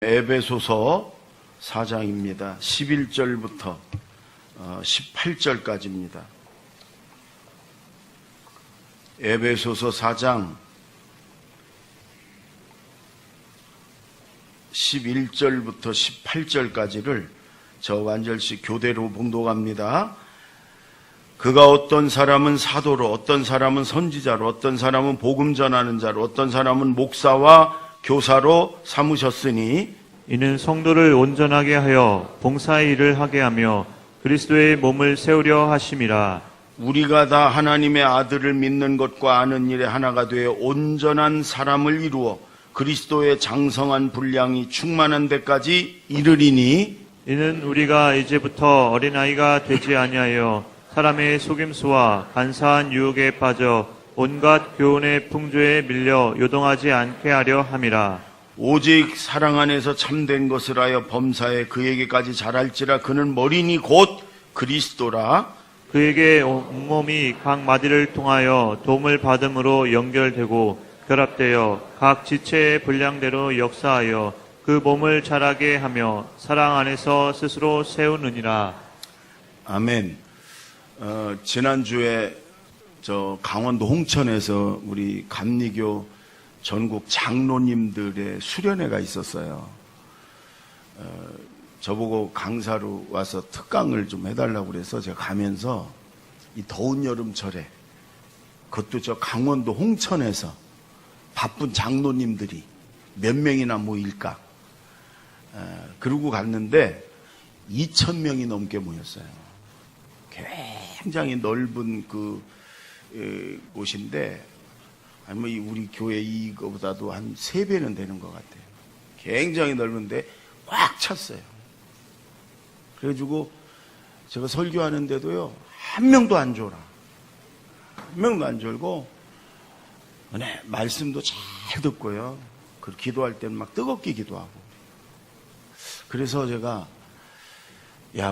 에베소서 4장입니다. 11절부터 18절까지입니다. 에베소서 4장 11절부터 18절까지를 저 완절식 교대로 봉독합니다. 그가 어떤 사람은 사도로, 어떤 사람은 선지자로, 어떤 사람은 복음 전하는 자로, 어떤 사람은 목사와 교사로 삼으셨으니 이는 성도를 온전하게 하여 봉사의 일을 하게 하며 그리스도의 몸을 세우려 하심이라. 우리가 다 하나님의 아들을 믿는 것과 아는 일에 하나가 되어 온전한 사람을 이루어 그리스도의 장성한 분량이 충만한 데까지 이르리니 이는 우리가 이제부터 어린아이가 되지 아니하여 사람의 속임수와 간사한 유혹에 빠져 온갖 교훈의 풍조에 밀려 요동하지 않게 하려 함이라. 오직 사랑 안에서 참된 것을 하여 범사에 그에게까지 자랄지라. 그는 머리니 곧 그리스도라. 그에게 온몸이 각 마디를 통하여 도움을 받음으로 연결되고 결합되어 각 지체의 분량대로 역사하여 그 몸을 자라게 하며 사랑 안에서 스스로 세우느니라. 아멘. 지난주에 저 강원도 홍천에서 우리 감리교 전국 장로님들의 수련회가 있었어요. 저보고 강사로 와서 특강을 좀 해달라고 그래서 제가 가면서 이 더운 여름철에 그것도 저 강원도 홍천에서 바쁜 장로님들이 몇 명이나 모일까? 그러고 갔는데 2,000명이 넘게 모였어요. 굉장히 넓은 그 곳인데 아니 우리 교회 이거보다도 한 3배는 되는 것 같아요. 굉장히 넓은데 꽉 찼어요. 그래가지고 제가 설교하는데도요 한 명도 안 졸아. 한 명도 안 졸고 말씀도 잘 듣고요. 그 기도할 때는 막 뜨겁게 기도하고. 그래서 제가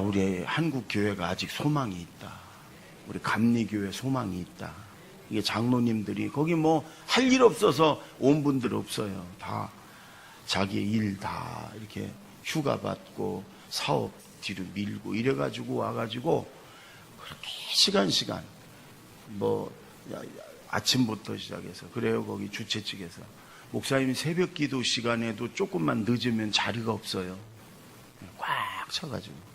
우리 한국 교회가 아직 소망이 있다. 우리 감리교회 소망이 있다. 이게 장로님들이 거기 뭐 할 일 없어서 온 분들 없어요. 다 자기 일 다 이렇게 휴가 받고 사업 뒤로 밀고 이래가지고 와가지고 그렇게 시간 뭐 아침부터 시작해서 그래요. 거기 주최 측에서 목사님 새벽 기도 시간에도 조금만 늦으면 자리가 없어요. 꽉 차가지고.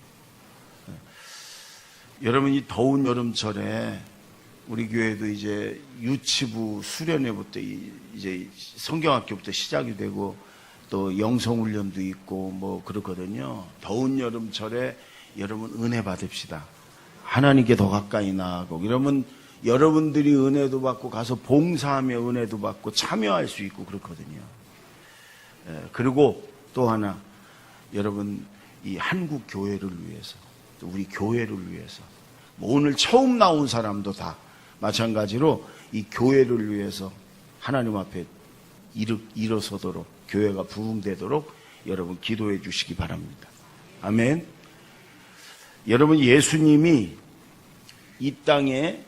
여러분 이 더운 여름철에 우리 교회도 이제 유치부 수련회부터 이제 성경학교부터 시작이 되고 또 영성훈련도 있고 뭐 그렇거든요. 더운 여름철에 여러분 은혜 받읍시다. 하나님께 더 가까이 나아가고 이러면 여러분들이 은혜도 받고 가서 봉사하며 은혜도 받고 참여할 수 있고 그렇거든요. 그리고 또 하나 여러분 이 한국 교회를 위해서 또 우리 교회를 위해서 뭐 오늘 처음 나온 사람도 다 마찬가지로 이 교회를 위해서 하나님 앞에 일어서도록 교회가 부흥되도록 여러분 기도해 주시기 바랍니다. 아멘. 여러분 예수님이 이 땅에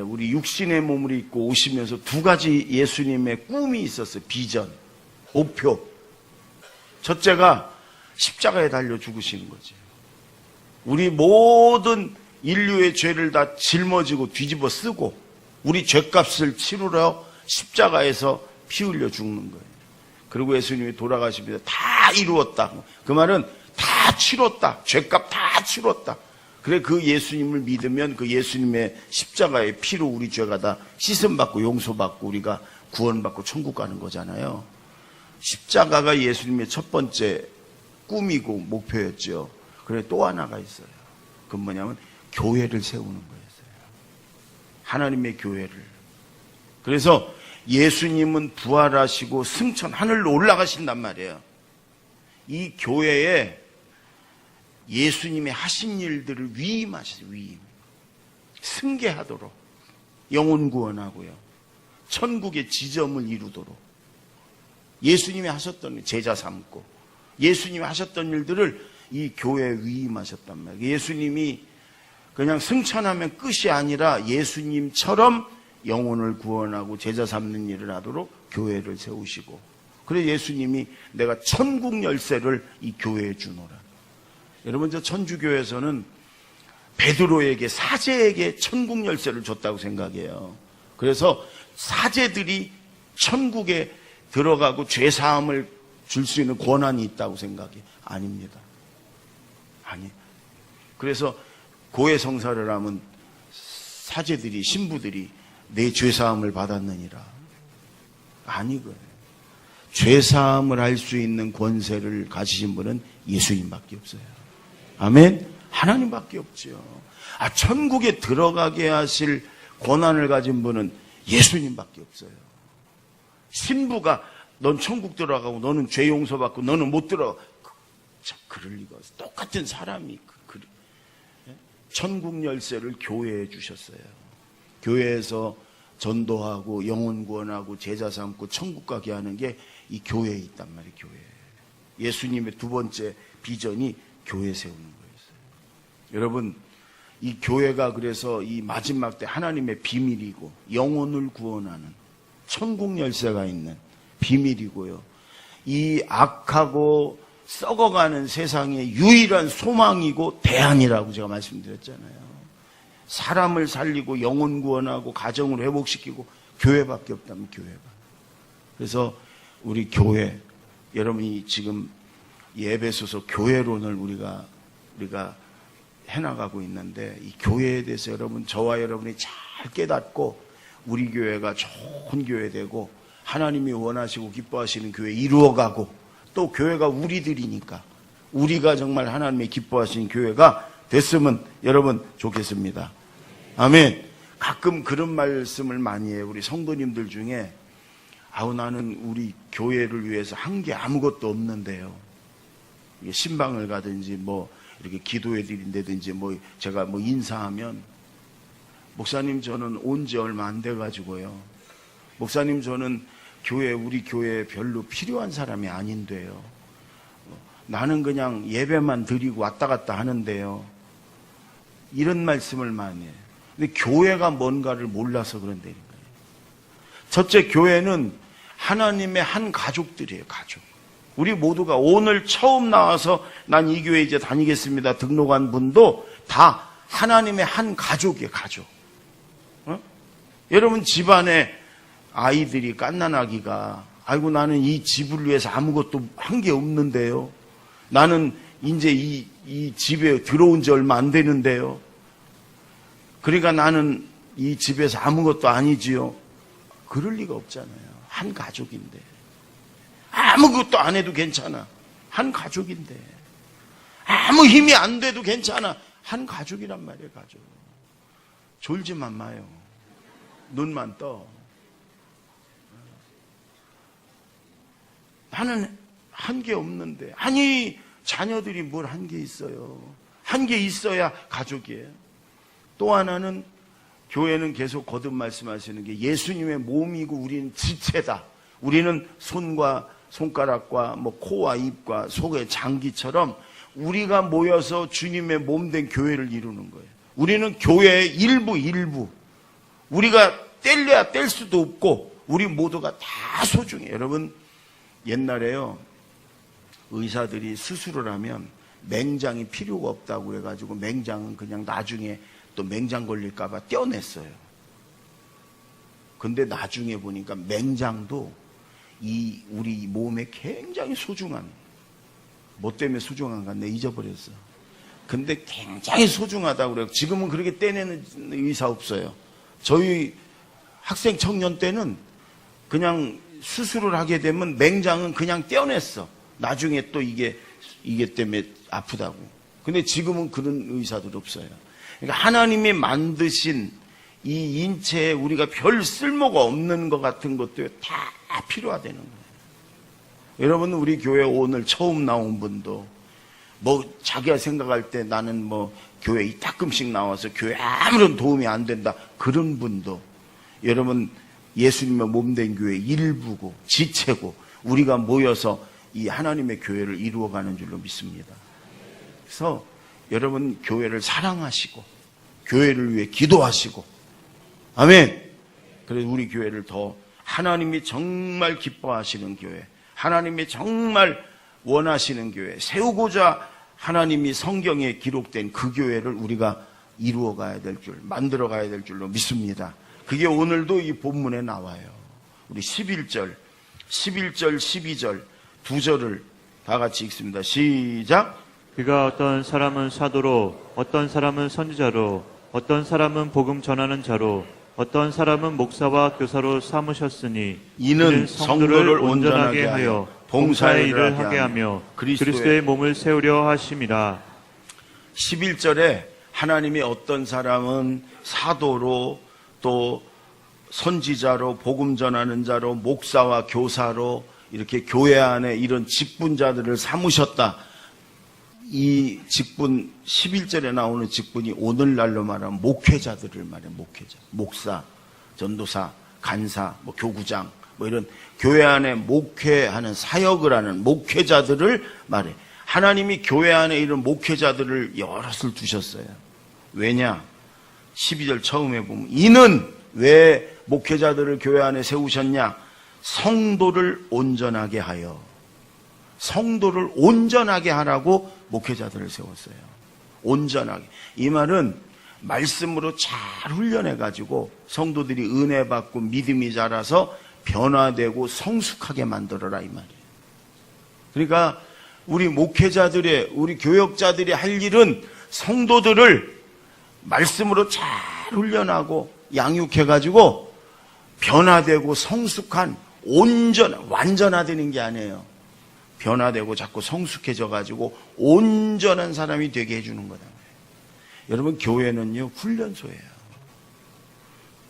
우리 육신의 몸을 입고 오시면서 두 가지 예수님의 꿈이 있었어요. 비전, 목표. 첫째가 십자가에 달려 죽으시는 거지. 우리 모든 인류의 죄를 다 짊어지고 뒤집어 쓰고 우리 죄값을 치르러 십자가에서 피 흘려 죽는 거예요. 그리고 예수님이 돌아가시면서 다 이루었다. 그 말은 다 치렀다. 죄값 다 치렀다. 그래 그 예수님을 믿으면 그 예수님의 십자가의 피로 우리 죄가 다 씻음받고 용서받고 우리가 구원받고 천국 가는 거잖아요. 십자가가 예수님의 첫 번째 꿈이고 목표였죠. 그래 또 하나가 있어요. 그건 뭐냐면 교회를 세우는 거였어요. 하나님의 교회를. 그래서 예수님은 부활하시고 승천 하늘로 올라가신단 말이에요. 이 교회에 예수님의 하신 일들을 위임하시죠. 위임. 승계하도록 영혼 구원하고요. 천국의 지점을 이루도록 예수님이 하셨던 제자 삼고 예수님이 하셨던 일들을 이 교회에 위임하셨단 말이에요. 예수님이 그냥 승천하면 끝이 아니라 예수님처럼 영혼을 구원하고 제자 삼는 일을 하도록 교회를 세우시고 그래 예수님이 내가 천국 열쇠를 이 교회에 주노라. 여러분, 저 천주교에서는 베드로에게, 사제에게 천국 열쇠를 줬다고 생각해요. 그래서 사제들이 천국에 들어가고 죄사함을 줄 수 있는 권한이 있다고 생각해요. 아닙니다. 아니. 그래서 고해성사를 하면 사제들이, 신부들이 내 죄사함을 받았느니라. 아니거든요. 죄사함을 할 수 있는 권세를 가지신 분은 예수님밖에 없어요. 아멘? 하나님밖에 없죠. 천국에 들어가게 하실 권한을 가진 분은 예수님밖에 없어요. 신부가 넌 천국 들어가고 너는 죄 용서받고 너는 못 들어가. 그럴 리가 없어요. 똑같은 사람이 천국 열쇠를 교회에 주셨어요. 교회에서 전도하고 영혼 구원하고 제자 삼고 천국 가게 하는 게 이 교회에 있단 말이에요. 교회에. 예수님의 두 번째 비전이 교회 세우는 거였어요. 여러분, 이 교회가 그래서 이 마지막 때 하나님의 비밀이고 영혼을 구원하는 천국 열쇠가 있는 비밀이고요. 이 악하고 썩어가는 세상의 유일한 소망이고 대안이라고 제가 말씀드렸잖아요. 사람을 살리고 영혼 구원하고 가정을 회복시키고 교회밖에 없다면 교회가. 그래서 우리 교회, 여러분이 지금 예배소서 교회론을 우리가 해나가고 있는데 이 교회에 대해서 여러분, 저와 여러분이 잘 깨닫고 우리 교회가 좋은 교회 되고 하나님이 원하시고 기뻐하시는 교회 이루어가고 또 교회가 우리들이니까 우리가 정말 하나님의 기뻐하시는 교회가 됐으면 여러분 좋겠습니다. 아멘. 가끔 그런 말씀을 많이 해요. 우리 성도님들 중에 나는 우리 교회를 위해서 한 게 아무것도 없는데요. 이게 신방을 가든지 뭐 이렇게 기도회 드린다든지 뭐 제가 뭐 인사하면 목사님 저는 온 지 얼마 안 돼가지고요. 목사님 저는 우리 교회에 별로 필요한 사람이 아닌데요. 나는 그냥 예배만 드리고 왔다 갔다 하는데요. 이런 말씀을 많이 해요. 근데 교회가 뭔가를 몰라서 그런다는 거예요. 첫째, 교회는 하나님의 한 가족들이에요. 가족. 우리 모두가 오늘 처음 나와서 난 이 교회 이제 다니겠습니다 등록한 분도 다 하나님의 한 가족이에요. 가족. 여러분 집안에 아이들이 갓난아기가 아이고 나는 이 집을 위해서 아무것도 한 게 없는데요. 나는 이제 이 집에 들어온 지 얼마 안 되는데요. 그러니까 나는 이 집에서 아무것도 아니지요. 그럴 리가 없잖아요. 한 가족인데. 아무것도 안 해도 괜찮아. 한 가족인데. 아무 힘이 안 돼도 괜찮아. 한 가족이란 말이에요. 가족. 졸지만 마요. 눈만 떠. 나는 한 게 없는데. 아니 자녀들이 뭘 한 게 있어요. 한 게 있어야 가족이에요. 또 하나는 교회는 계속 거듭 말씀하시는 게 예수님의 몸이고 우리는 지체다. 우리는 손과 손가락과 뭐 코와 입과 속의 장기처럼 우리가 모여서 주님의 몸된 교회를 이루는 거예요. 우리는 교회의 일부. 우리가 뗄래야 뗄 수도 없고 우리 모두가 다 소중해요. 여러분 옛날에요. 의사들이 수술을 하면 맹장이 필요가 없다고 해가지고 맹장은 그냥 나중에 또 맹장 걸릴까 봐 떼어냈어요. 근데 나중에 보니까 맹장도 우리 몸에 굉장히 소중한, 뭐 때문에 소중한 가 내가 잊어버렸어. 근데 굉장히 소중하다고 그래요. 지금은 그렇게 떼내는 의사 없어요. 저희 학생 청년 때는 그냥 수술을 하게 되면 맹장은 그냥 떼어냈어. 나중에 또 이게 때문에 아프다고. 근데 지금은 그런 의사들 없어요. 그러니까 하나님이 만드신 이 인체에 우리가 별 쓸모가 없는 것 같은 것도 다 필요하다는 거예요. 여러분 우리 교회 오늘 처음 나온 분도 뭐 자기가 생각할 때 나는 뭐 교회 이따끔씩 나와서 교회 아무런 도움이 안 된다 그런 분도 여러분 예수님의 몸된 교회 일부고 지체고 우리가 모여서 이 하나님의 교회를 이루어가는 줄로 믿습니다. 그래서 여러분 교회를 사랑하시고 교회를 위해 기도하시고 아멘. 그래서 우리 교회를 더 하나님이 정말 기뻐하시는 교회, 하나님이 정말 원하시는 교회, 세우고자 하나님이 성경에 기록된 그 교회를 우리가 이루어 가야 될 줄, 만들어 가야 될 줄로 믿습니다. 그게 오늘도 이 본문에 나와요. 우리 11절, 12절 두 절을 다 같이 읽습니다. 시작. 그가 어떤 사람은 사도로, 어떤 사람은 선지자로, 어떤 사람은 복음 전하는 자로, 어떤 사람은 목사와 교사로 삼으셨으니 이는 성도를 온전하게 하여 봉사의 일을 하게 하며 그리스도의 몸을 세우려 하심이라. 11절에 하나님이 어떤 사람은 사도로, 또 선지자로, 복음 전하는 자로, 목사와 교사로 이렇게 교회 안에 이런 직분자들을 삼으셨다. 이 직분, 11절에 나오는 직분이 오늘날로 말하면 목회자들을 말해. 목회자, 목사, 전도사, 간사, 교구장, 이런 교회 안에 목회하는, 사역을 하는 목회자들을 말해. 하나님이 교회 안에 이런 목회자들을 여럿을 두셨어요. 왜냐? 12절 처음에 보면 이는 왜 목회자들을 교회 안에 세우셨냐? 성도를 온전하게 하여, 성도를 온전하게 하라고 목회자들을 세웠어요. 온전하게. 이 말은 말씀으로 잘 훈련해가지고 성도들이 은혜 받고 믿음이 자라서 변화되고 성숙하게 만들어라, 이 말이에요. 그러니까 우리 목회자들의, 우리 교역자들이 할 일은 성도들을 말씀으로 잘 훈련하고 양육해가지고 변화되고 성숙한, 완전화되는 게 아니에요. 변화되고 자꾸 성숙해져가지고 온전한 사람이 되게 해주는 거다. 여러분, 교회는요, 훈련소예요.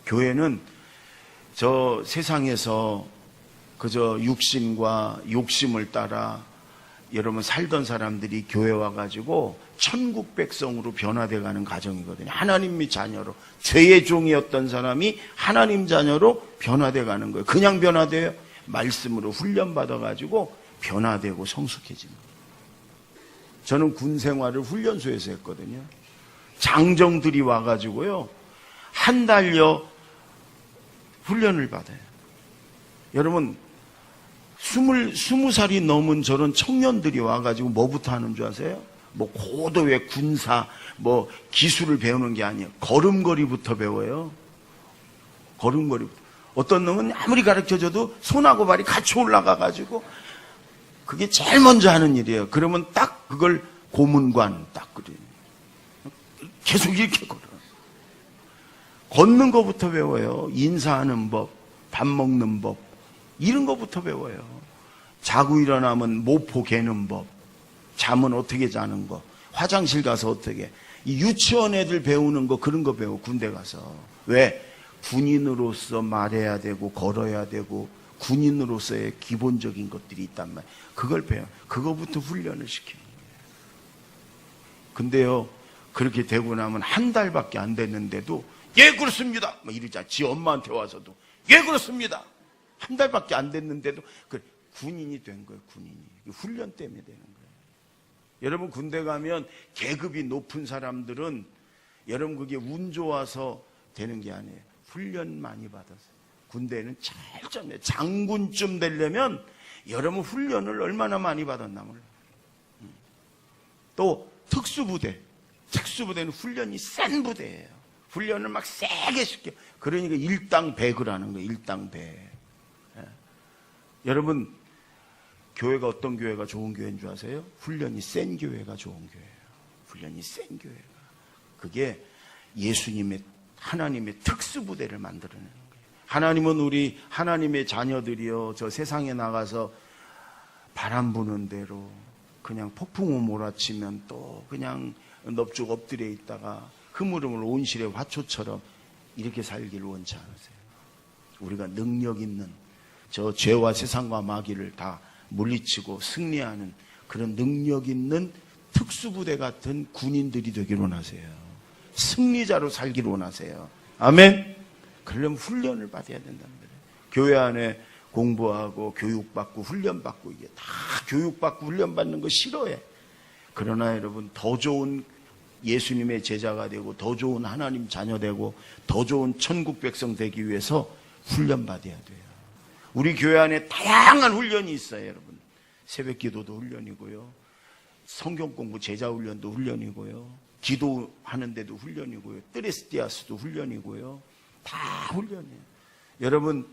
교회는 저 세상에서 그저 육신과 욕심을 따라 여러분 살던 사람들이 교회 와가지고 천국 백성으로 변화돼가는 과정이거든요. 하나님의 자녀로, 죄의 종이었던 사람이 하나님 자녀로 변화돼가는 거예요. 그냥 변화돼요? 말씀으로 훈련받아가지고 변화되고 성숙해지는 거예요. 저는 군 생활을 훈련소에서 했거든요. 장정들이 와가지고요, 한 달여 훈련을 받아요. 여러분, 20살이 넘은 저런 청년들이 와가지고 뭐부터 하는 줄 아세요? 고도의 군사, 기술을 배우는 게 아니에요. 걸음걸이부터 배워요. 걸음걸이부터. 어떤 놈은 아무리 가르쳐줘도 손하고 발이 같이 올라가가지고 그게 제일 먼저 하는 일이에요. 그러면 딱 그걸 고문관 딱 그래요. 계속 이렇게 걸어. 걷는 것부터 배워요. 인사하는 법, 밥 먹는 법, 이런 것부터 배워요. 자고 일어나면 모포 개는 법, 잠은 어떻게 자는 거, 화장실 가서 어떻게, 이 유치원 애들 배우는 거, 그런 거 배워, 군대 가서. 왜? 군인으로서 말해야 되고 걸어야 되고 군인으로서의 기본적인 것들이 있단 말이에요. 그걸 배워. 그거부터 훈련을 시켜요. 근데요, 그렇게 되고 나면 한 달밖에 안 됐는데도 예 그렇습니다 이러자. 지 엄마한테 와서도 예 그렇습니다. 한 달밖에 안 됐는데도 군인이 된 거예요. 군인이. 훈련 때문에 되는 거예요. 여러분, 군대 가면 계급이 높은 사람들은 여러분 그게 운 좋아서 되는 게 아니에요. 훈련 많이 받았어요. 군대는 철저히 장군쯤 되려면 여러분 훈련을 얼마나 많이 받았나 몰라요. 또 특수부대는 훈련이 센 부대예요. 훈련을 막 세게 시켜. 그러니까 일당백을 하는 거예요. 일당백. 예. 여러분, 교회가 어떤 교회가 좋은 교회인 줄 아세요? 훈련이 센 교회가 좋은 교회예요. 훈련이 센 교회가. 그게 예수님의, 하나님의 특수부대를 만들어내는 거예요. 하나님은 우리 하나님의 자녀들이요, 저 세상에 나가서 바람 부는 대로 그냥 폭풍우 몰아치면 또 그냥 넙죽 엎드려 있다가 흐물흐물 온실의 화초처럼 이렇게 살기를 원치 않으세요. 우리가 능력 있는 저 죄와 세상과 마귀를 다 물리치고 승리하는 그런 능력 있는 특수부대 같은 군인들이 되기를 원하세요. 승리자로 살기를 원하세요. 아멘. 그러려면 훈련을 받아야 된다는 거예요. 교회 안에 공부하고 교육받고 훈련받고, 이게 다 교육받고 훈련받는 거 싫어해. 그러나 여러분, 더 좋은 예수님의 제자가 되고 더 좋은 하나님 자녀 되고 더 좋은 천국 백성 되기 위해서 훈련받아야 돼요. 우리 교회 안에 다양한 훈련이 있어요, 여러분. 새벽 기도도 훈련이고요. 성경 공부 제자 훈련도 훈련이고요. 기도하는 데도 훈련이고요. 뜨레스티아스도 훈련이고요. 다 훈련이에요. 여러분,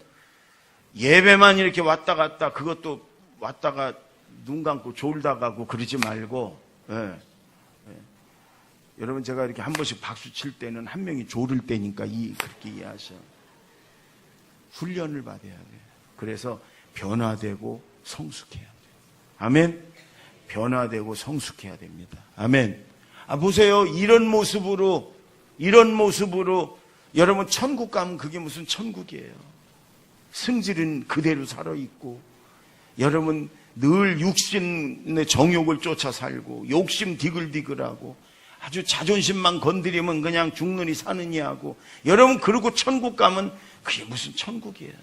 예배만 이렇게 왔다 갔다, 그것도 왔다가 눈 감고 졸다 가고 그러지 말고, 여러분, 제가 이렇게 한 번씩 박수 칠 때는 한 명이 졸을 때니까 그렇게 이해하셔. 훈련을 받아야 돼요. 그래서 변화되고 성숙해야 돼요. 아멘? 변화되고 성숙해야 됩니다. 아멘. 보세요. 이런 모습으로 여러분 천국 가면 그게 무슨 천국이에요. 승질은 그대로 살아있고, 여러분 늘 육신의 정욕을 쫓아 살고, 욕심 디글디글하고, 아주 자존심만 건드리면 그냥 죽느니 사느니 하고, 여러분 그러고 천국 가면 그게 무슨 천국이에요.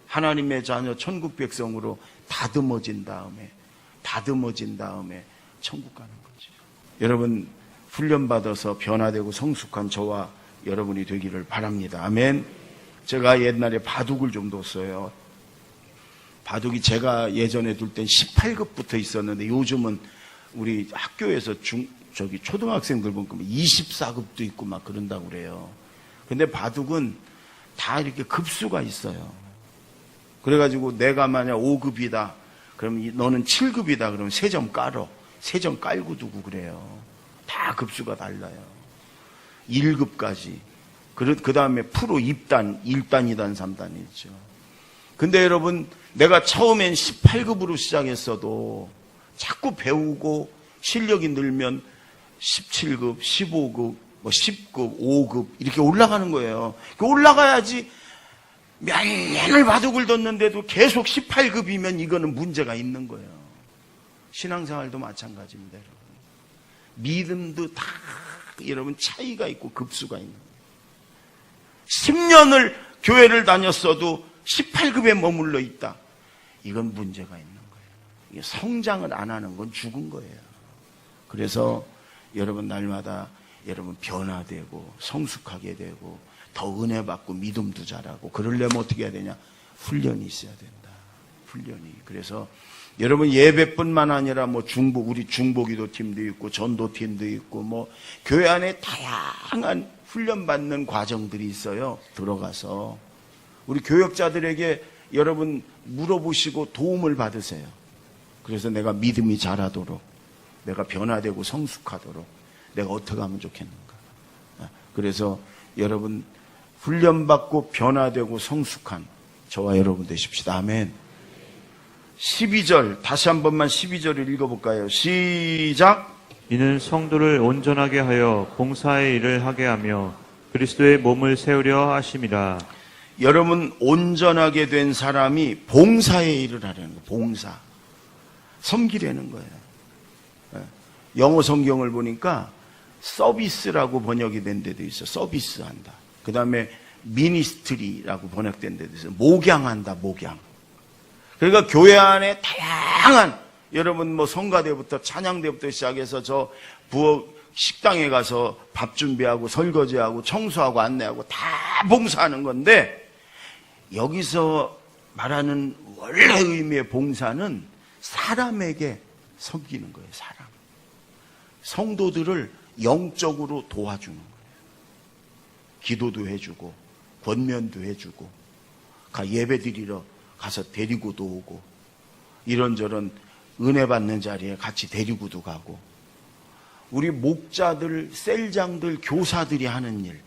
하나님의 자녀 천국 백성으로 다듬어진 다음에 천국 가는 거죠. 여러분 훈련받아서 변화되고 성숙한 저와 여러분이 되기를 바랍니다. 아멘. 제가 옛날에 바둑을 좀 뒀어요. 바둑이 제가 예전에 둘 땐 18급부터 있었는데, 요즘은 우리 학교에서 초등학생들 보면 24급도 있고 막 그런다고 그래요. 근데 바둑은 다 이렇게 급수가 있어요. 그래가지고 내가 만약 5급이다 그럼 너는 7급이다 그러면 3점 깔어. 3점 깔고 두고 그래요. 다 급수가 달라요. 1급까지. 그 다음에 프로 2단, 1단, 2단, 3단이 있죠. 근데 여러분, 내가 처음엔 18급으로 시작했어도 자꾸 배우고 실력이 늘면 17급, 15급, 10급, 5급 이렇게 올라가는 거예요. 올라가야지. 몇년을 바둑을 뒀는데도 계속 18급이면 이거는 문제가 있는 거예요. 신앙생활도 마찬가지입니다, 여러분. 믿음도 다 여러분 차이가 있고 급수가 있는 거예요. 10년을 교회를 다녔어도 18급에 머물러 있다. 이건 문제가 있는 거예요. 성장을 안 하는 건 죽은 거예요. 그래서 여러분 날마다 여러분 변화되고 성숙하게 되고 더 은혜 받고 믿음도 자라고, 그러려면 어떻게 해야 되냐? 훈련이 있어야 된다. 훈련이. 그래서 여러분 예배뿐만 아니라 우리 중보기도 팀도 있고 전도팀도 있고 교회 안에 다양한 훈련받는 과정들이 있어요. 들어가서 우리 교역자들에게 여러분 물어보시고 도움을 받으세요. 그래서 내가 믿음이 자라도록, 내가 변화되고 성숙하도록 내가 어떻게 하면 좋겠는가. 그래서 여러분 훈련받고 변화되고 성숙한 저와 여러분 되십시다. 아멘. 12절 다시 한 번만 12절을 읽어볼까요? 시작. 이는 성도를 온전하게 하여 봉사의 일을 하게 하며 그리스도의 몸을 세우려 하심이라. 여러분 온전하게 된 사람이 봉사의 일을 하려는 거예요. 봉사. 섬기려는 거예요. 영어 성경을 보니까 서비스라고 번역이 된 데도 있어. 서비스한다. 그 다음에 미니스트리라고 번역된 데도 있어. 목양한다. 목양. 그러니까 교회 안에 다양한 여러분 성가대부터 찬양대부터 시작해서 저 부엌 식당에 가서 밥 준비하고 설거지하고 청소하고 안내하고 다 봉사하는 건데, 여기서 말하는 원래 의미의 봉사는 사람에게 섬기는 거예요. 사람. 성도들을 영적으로 도와주는 거예요. 기도도 해주고 권면도 해주고 예배 드리러 가서 데리고도 오고, 이런저런 은혜 받는 자리에 같이 데리고도 가고, 우리 목자들, 셀장들, 교사들이 하는 일,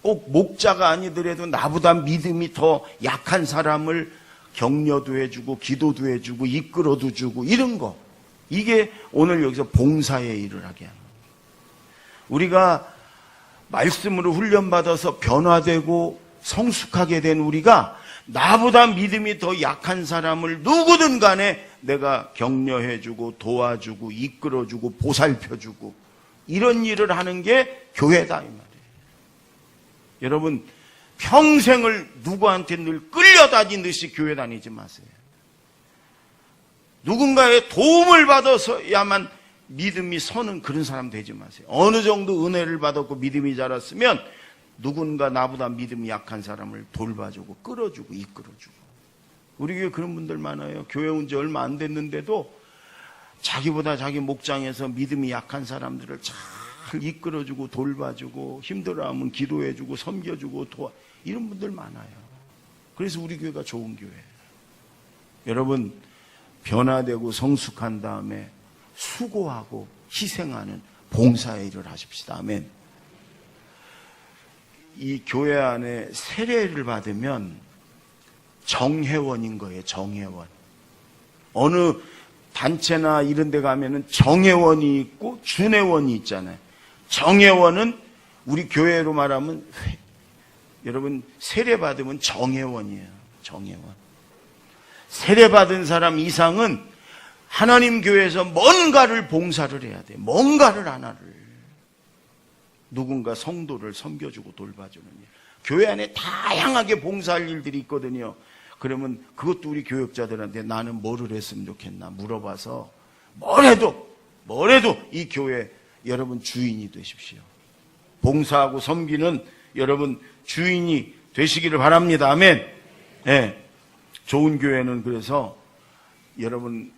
꼭 목자가 아니더라도 나보다 믿음이 더 약한 사람을 격려도 해주고 기도도 해주고 이끌어도 주고, 이런 거, 이게 오늘 여기서 봉사의 일을 하게 하는 거예요. 우리가 말씀으로 훈련받아서 변화되고 성숙하게 된 우리가 나보다 믿음이 더 약한 사람을 누구든 간에 내가 격려해주고 도와주고 이끌어주고 보살펴주고, 이런 일을 하는 게 교회다 이 말이에요. 여러분 평생을 누구한테 늘 끌려다니듯이 교회 다니지 마세요. 누군가의 도움을 받아서야만 믿음이 서는 그런 사람 되지 마세요. 어느 정도 은혜를 받았고 믿음이 자랐으면 누군가 나보다 믿음이 약한 사람을 돌봐주고 끌어주고 이끌어주고. 우리 교회 그런 분들 많아요. 교회 온 지 얼마 안 됐는데도 자기보다 자기 목장에서 믿음이 약한 사람들을 잘 이끌어주고 돌봐주고 힘들어하면 기도해주고 섬겨주고 이런 분들 많아요. 그래서 우리 교회가 좋은 교회예요. 여러분, 변화되고 성숙한 다음에 수고하고 희생하는 봉사의 일을 하십시다. 아멘. 이 교회 안에 세례를 받으면 정회원인 거예요. 정회원. 어느 단체나 이런 데 가면은 정회원이 있고 준회원이 있잖아요. 정회원은 우리 교회로 말하면 여러분 세례 받으면 정회원이에요. 정회원. 세례 받은 사람 이상은 하나님 교회에서 뭔가를 봉사를 해야 돼. 뭔가를 하나를. 누군가 성도를 섬겨주고 돌봐주는 일. 교회 안에 다양하게 봉사할 일들이 있거든요. 그러면 그것도 우리 교역자들한테 나는 뭐를 했으면 좋겠나 물어봐서 뭘 해도 이 교회 여러분 주인이 되십시오. 봉사하고 섬기는 여러분 주인이 되시기를 바랍니다. 아멘. 네. 좋은 교회는 그래서 여러분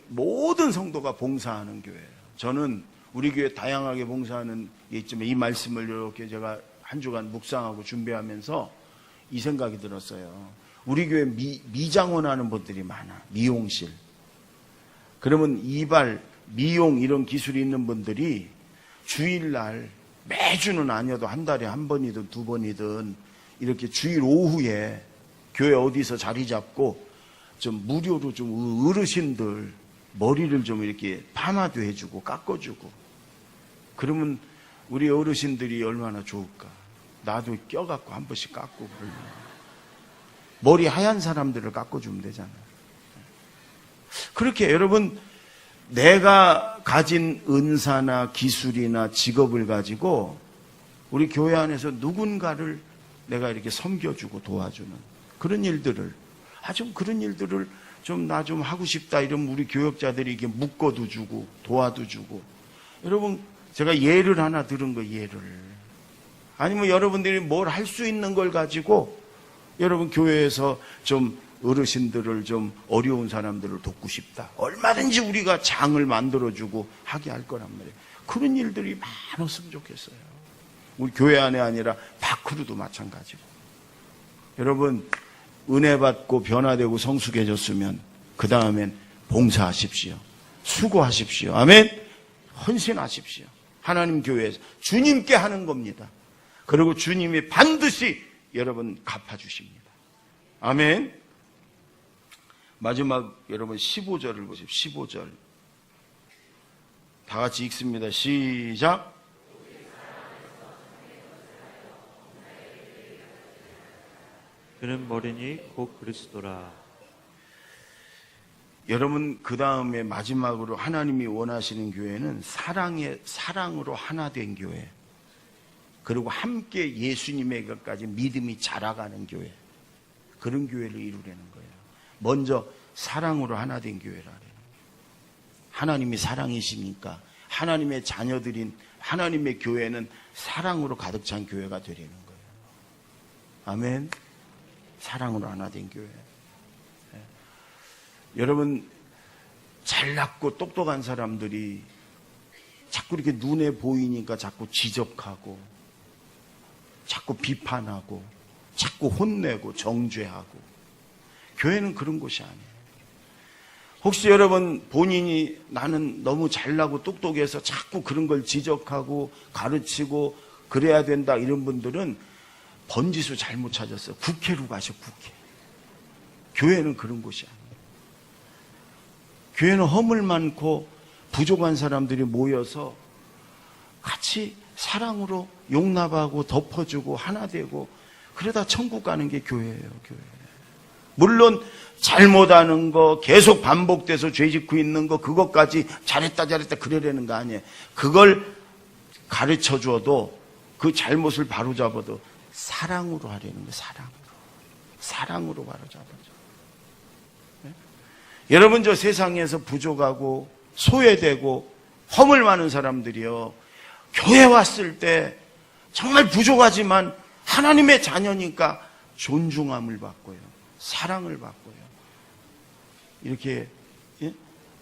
모든 성도가 봉사하는 교회예요. 저는 우리 교회 다양하게 봉사하는 게 있지만 이 말씀을 이렇게 제가 한 주간 묵상하고 준비하면서 이 생각이 들었어요. 우리 교회 미장원 하는 분들이 많아. 미용실. 그러면 이발, 미용 이런 기술이 있는 분들이 주일날 매주는 아니어도 한 달에 한 번이든 두 번이든 이렇게 주일 오후에 교회 어디서 자리 잡고 좀 무료로 좀 어르신들 머리를 좀 이렇게 파마도 해주고 깎아주고 그러면 우리 어르신들이 얼마나 좋을까. 나도 껴갖고 한 번씩 깎고 그러면 머리 하얀 사람들을 깎아주면 되잖아요. 그렇게 여러분 내가 가진 은사나 기술이나 직업을 가지고 우리 교회 안에서 누군가를 내가 이렇게 섬겨주고 도와주는 그런 일들을 좀 그런 일들을 좀 나 좀 하고 싶다 이러면 우리 교역자들이 이렇게 묶어도 주고 도와도 주고. 여러분 제가 예를 하나 들은 거예요. 예를. 아니면 여러분들이 뭘 할 수 있는 걸 가지고 여러분 교회에서 좀 어르신들을 좀 어려운 사람들을 돕고 싶다. 얼마든지 우리가 장을 만들어주고 하게 할 거란 말이에요. 그런 일들이 많았으면 좋겠어요. 우리 교회 안에 아니라 밖으로도 마찬가지고. 여러분 은혜 받고 변화되고 성숙해졌으면 그 다음엔 봉사하십시오. 수고하십시오. 아멘. 헌신하십시오. 하나님 교회에서 주님께 하는 겁니다. 그리고 주님이 반드시 여러분 갚아주십니다. 아멘. 마지막 여러분 15절을 보십시오. 15절 다 같이 읽습니다. 시작. 그는 머리니 곧 그리스도라. 여러분 그 다음에 마지막으로 하나님이 원하시는 교회는 사랑으로 하나 된 교회, 그리고 함께 예수님에게까지 믿음이 자라가는 교회, 그런 교회를 이루려는 거예요. 먼저 사랑으로 하나 된 교회라는 거예요. 하나님이 사랑이시니까 하나님의 자녀들인 하나님의 교회는 사랑으로 가득 찬 교회가 되려는 거예요. 아멘. 사랑으로 하나 된 교회. 네. 여러분 잘났고 똑똑한 사람들이 자꾸 이렇게 눈에 보이니까 자꾸 지적하고 자꾸 비판하고 자꾸 혼내고 정죄하고. 교회는 그런 곳이 아니에요. 혹시 여러분 본인이 나는 너무 잘나고 똑똑해서 자꾸 그런 걸 지적하고 가르치고 그래야 된다 이런 분들은 번지수 잘못 찾았어요. 국회로 가셔. 국회. 교회는 그런 곳이 아니에요. 교회는 허물 많고 부족한 사람들이 모여서 같이 사랑으로 용납하고 덮어주고 하나 되고 그러다 천국 가는 게 교회예요. 교회. 물론 잘못하는 거 계속 반복돼서 죄 짓고 있는 거 그것까지 잘했다 그러려는 거 아니에요. 그걸 가르쳐 줘도 그 잘못을 바로잡아도 사랑으로 하려는 거예요. 사랑으로 바로잡아줘. 네? 여러분 저 세상에서 부족하고 소외되고 허물 많은 사람들이요, 교회 왔을 때 정말 부족하지만 하나님의 자녀니까 존중함을 받고요. 사랑을 받고요. 이렇게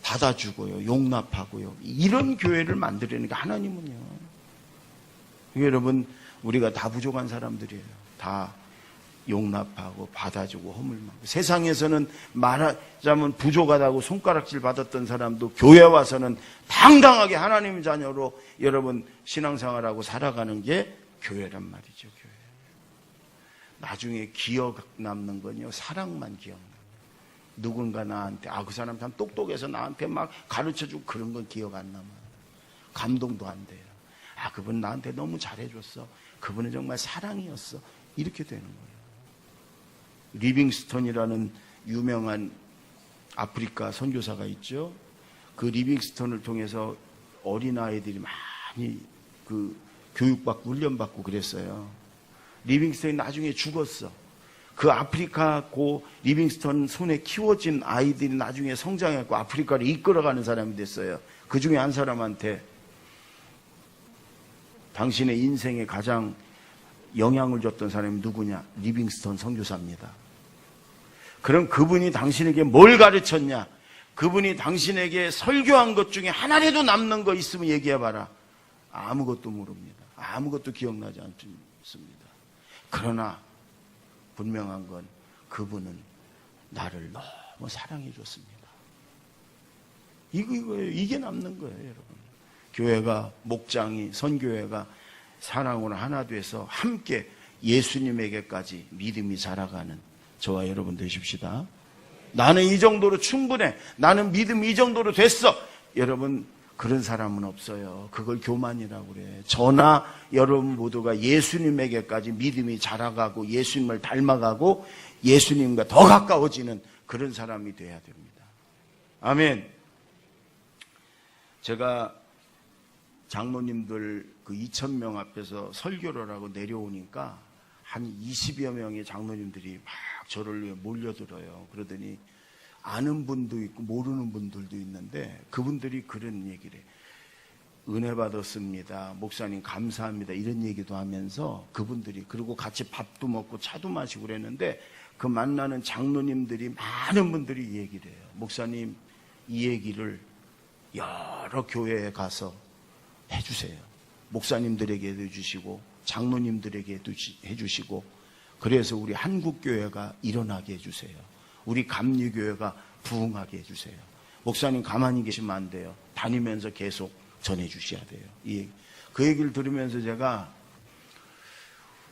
받아주고요. 용납하고요. 이런 교회를 만들려는 게 하나님은요. 여러분, 우리가 다 부족한 사람들이에요. 다 용납하고 받아주고 허물망고. 세상에서는 말하자면 부족하다고 손가락질 받았던 사람도 교회 와서는 당당하게 하나님 자녀로 여러분 신앙생활하고 살아가는 게 교회란 말이죠. 교회. 나중에 기억 남는 건요, 사랑만 기억나요. 누군가 나한테 그 사람 참 똑똑해서 나한테 막 가르쳐주고 그런 건 기억 안 남아요. 감동도 안 돼요. 그분 나한테 너무 잘해줬어. 그분은 정말 사랑이었어. 이렇게 되는 거예요. 리빙스턴이라는 유명한 아프리카 선교사가 있죠. 그 리빙스턴을 통해서 어린아이들이 많이 그 교육받고 훈련받고 그랬어요. 리빙스턴이 나중에 죽었어. 그 아프리카 고 리빙스턴 손에 키워진 아이들이 나중에 성장했고 아프리카를 이끌어가는 사람이 됐어요. 그 중에 한 사람한테 당신의 인생에 가장 영향을 줬던 사람이 누구냐? 리빙스턴 선교사입니다. 그럼 그분이 당신에게 뭘 가르쳤냐? 그분이 당신에게 설교한 것 중에 하나라도 남는 거 있으면 얘기해봐라. 아무것도 모릅니다. 아무것도 기억나지 않습니다. 그러나 분명한 건 그분은 나를 너무 사랑해 줬습니다. 이거예요. 이게 남는 거예요, 여러분. 교회가, 목장이, 선교회가 사랑으로 하나 돼서 함께 예수님에게까지 믿음이 자라가는 저와 여러분 되십시다. 나는 이 정도로 충분해. 나는 믿음이 이 정도로 됐어. 여러분, 그런 사람은 없어요. 그걸 교만이라고 그래. 저나 여러분 모두가 예수님에게까지 믿음이 자라가고 예수님을 닮아가고 예수님과 더 가까워지는 그런 사람이 돼야 됩니다. 아멘. 제가 장로님들 그 2,000명 앞에서 설교를 하고 내려오니까 한 20여 명의 장로님들이 막 저를 위해 몰려들어요. 그러더니 아는 분도 있고 모르는 분들도 있는데 그분들이 그런 얘기를 해요. 은혜 받았습니다. 목사님 감사합니다. 이런 얘기도 하면서 그분들이 그리고 같이 밥도 먹고 차도 마시고 그랬는데 그 만나는 장로님들이 많은 분들이 이 얘기를 해요. 목사님 이 얘기를 여러 교회에 가서 해주세요. 목사님들에게도 해주시고 장로님들에게도 해주시고 그래서 우리 한국교회가 일어나게 해주세요. 우리 감리교회가 부흥하게 해주세요. 목사님 가만히 계시면 안 돼요. 다니면서 계속 전해주셔야 돼요. 그 얘기를 들으면서 제가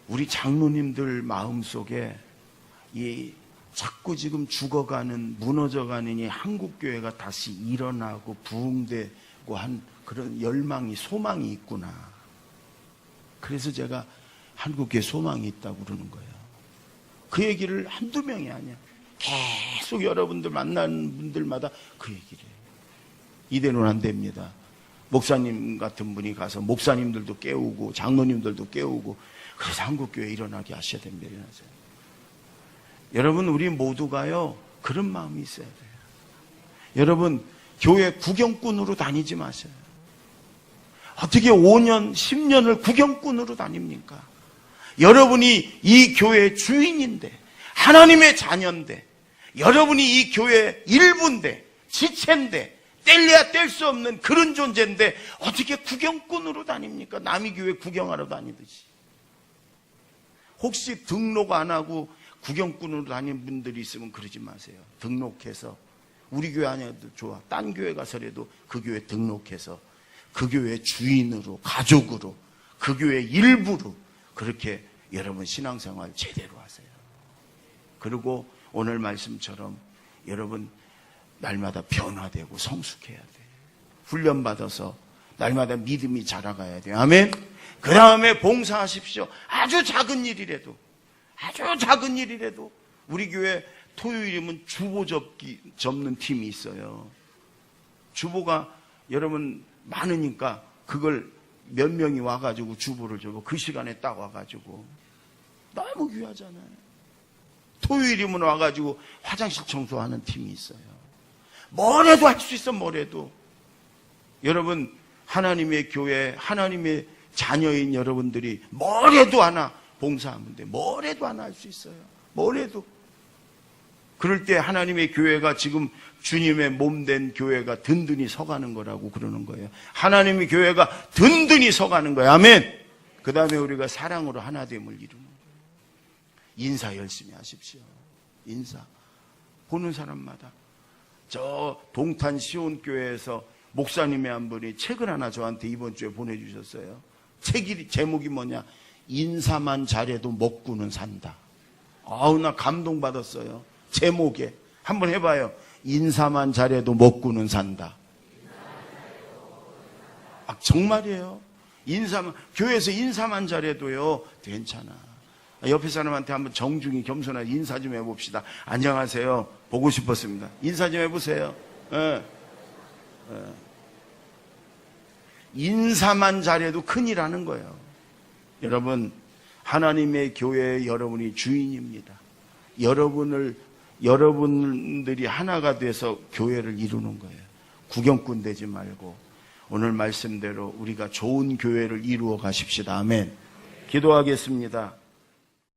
우리 장로님들 마음속에 이 자꾸 지금 죽어가는 무너져가는 이 한국교회가 다시 일어나고 부흥되고 한 그런 열망이 소망이 있구나. 그래서 제가 한국교회 소망이 있다고 그러는 거예요. 그 얘기를 한두 명이 아니야. 계속 여러분들 만나는 분들마다 그 얘기를 해요. 이대로는 안 됩니다. 목사님 같은 분이 가서 목사님들도 깨우고 장로님들도 깨우고 그래서 한국교회 일어나게 하셔야 됩니다. 일어나세요. 여러분 우리 모두가요 그런 마음이 있어야 돼요. 여러분 교회 구경꾼으로 다니지 마세요. 어떻게 5년, 10년을 구경꾼으로 다닙니까? 여러분이 이 교회의 주인인데 하나님의 자녀인데 여러분이 이 교회의 일부인데 지체인데 뗄래야 뗄 수 없는 그런 존재인데 어떻게 구경꾼으로 다닙니까? 남의 교회 구경하러 다니듯이. 혹시 등록 안 하고 구경꾼으로 다니는 분들이 있으면 그러지 마세요. 등록해서 우리 교회 아니어도 좋아. 딴 교회 가서라도 그 교회 등록해서 그 교회 주인으로 가족으로 그 교회 일부로 그렇게 여러분 신앙생활 제대로 하세요. 그리고 오늘 말씀처럼 여러분 날마다 변화되고 성숙해야 돼요. 훈련받아서 날마다 믿음이 자라가야 돼요. 아멘. 그 다음에 봉사하십시오. 아주 작은 일이라도 우리 교회 토요일이면 주보 접는 팀이 있어요. 주보가 여러분 많으니까 그걸 몇 명이 와가지고 주보를 접어 그 시간에 딱 와가지고 너무 귀하잖아요. 토요일이면 와가지고 화장실 청소하는 팀이 있어요. 뭘 해도 할 수 있어. 뭘 해도. 여러분 하나님의 교회 하나님의 자녀인 여러분들이 뭘 해도 하나 봉사하면 돼. 뭘 해도 하나 할 수 있어요. 뭘 해도. 그럴 때 하나님의 교회가 지금 주님의 몸된 교회가 든든히 서가는 거라고 그러는 거예요. 하나님의 교회가 든든히 서가는 거예요. 아멘. 그 다음에 우리가 사랑으로 하나됨을 이루는 거예요. 인사 열심히 하십시오. 인사. 보는 사람마다. 저 동탄 시온교회에서 목사님의 한 분이 책을 하나 저한테 이번 주에 보내주셨어요. 제목이 뭐냐? 인사만 잘해도 먹고는 산다. 아우, 나 감동받았어요. 제목에. 한번 해봐요. 인사만 잘해도 먹고는 산다. 아, 정말이에요. 교회에서 인사만 잘해도요, 괜찮아. 옆에 사람한테 한번 정중히 겸손하게 인사 좀 해봅시다. 안녕하세요. 보고 싶었습니다. 인사 좀 해보세요. 인사만 잘해도 큰일 하는 거예요. 여러분, 하나님의 교회에 여러분이 주인입니다. 여러분들이 하나가 돼서 교회를 이루는 거예요. 구경꾼 되지 말고 오늘 말씀대로 우리가 좋은 교회를 이루어 가십시다. 아멘. 기도하겠습니다.